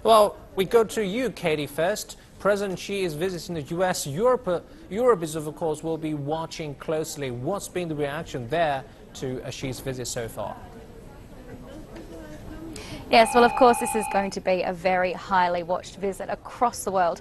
Well, we go to you, Katie, first. President Xi is visiting the U.S. Europe is, of course, will be watching closely. What's been the reaction there to Xi's visit so far? Yes, well, of course, this is going to be a very highly watched visit across the world.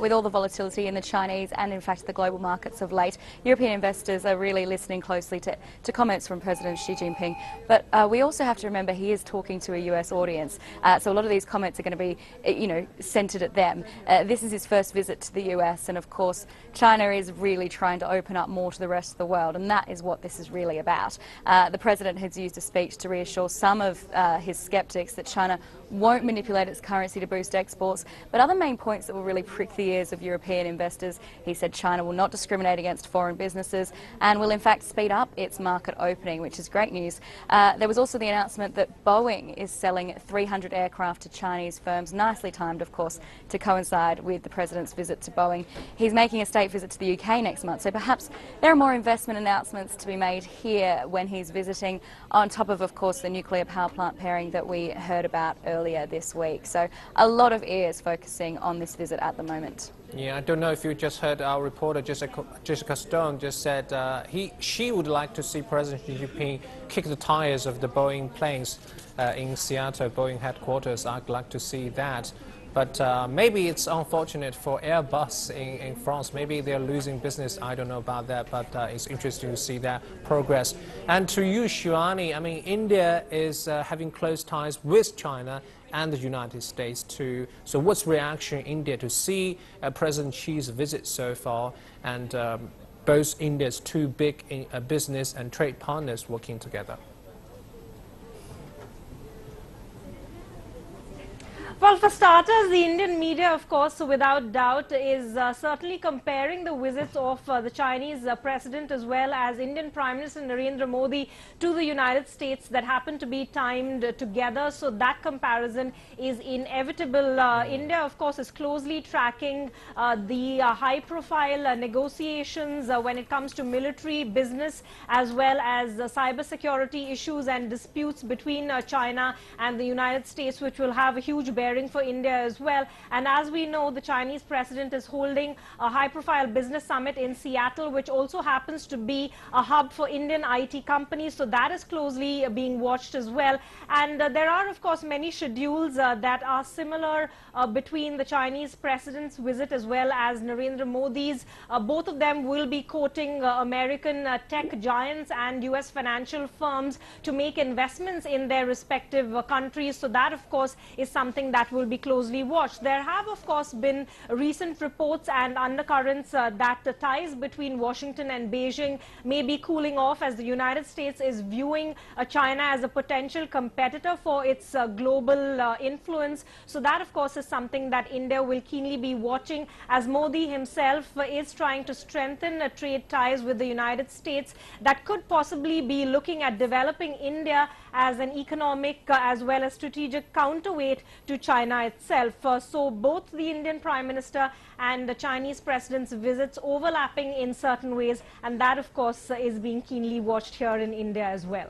With all the volatility in the Chinese and, in fact, the global markets of late, European investors are really listening closely to comments from President Xi Jinping. But we also have to remember he is talking to a US audience, so a lot of these comments are going to be, centred at them. This is his first visit to the US, and, of course, China is really trying to open up more to the rest of the world, and that is what this is really about. The President has used a speech to reassure some of his sceptics that China won't manipulate its currency to boost exports, but other main points that will really prick the ears of European investors. He said China will not discriminate against foreign businesses and will in fact speed up its market opening, which is great news. There was also the announcement that Boeing is selling 300 aircraft to Chinese firms, nicely timed of course to coincide with the President's visit to Boeing. He's making a state visit to the UK next month, so perhaps there are more investment announcements to be made here when he's visiting, on top of course the nuclear power plant pairing that we heard about earlier this week. So a lot of ears focusing on this visit at the moment. Yeah, I don't know if you just heard our reporter Jessica Stone just said she would like to see President Xi Jinping kick the tires of the Boeing planes in Seattle, Boeing headquarters. I'd like to see that. But maybe it's unfortunate for Airbus in France. Maybe they're losing business. I don't know about that, but it's interesting to see that progress. And to you, Shivani, I mean, India is having close ties with China and the United States too. So what's reaction in India to see President Xi's visit so far, and both India's two big business and trade partners working together? Well, for starters, the Indian media, of course, without doubt, is certainly comparing the visits of the Chinese president as well as Indian Prime Minister Narendra Modi to the United States that happen to be timed together. So that comparison is inevitable. India, of course, is closely tracking the high-profile negotiations when it comes to military, business, as well as cybersecurity issues and disputes between China and the United States, which will have a huge bearing for India as well. And as we know, the Chinese president is holding a high-profile business summit in Seattle, which also happens to be a hub for Indian IT companies. So that is closely being watched as well. And there are, of course, many schedules that are similar between the Chinese president's visit as well as Narendra Modi's. Both of them will be quoting American tech giants and US financial firms to make investments in their respective countries. So that, of course, is something that will be closely watched. There have, of course, been recent reports and undercurrents that the ties between Washington and Beijing may be cooling off as the United States is viewing China as a potential competitor for its global influence. So that, of course, is something that India will keenly be watching, as Modi himself is trying to strengthen trade ties with the United States that could possibly be looking at developing India as an economic as well as strategic counterweight to China itself. So both the Indian Prime Minister and the Chinese President's visits overlapping in certain ways, and that, of course, is being keenly watched here in India as well.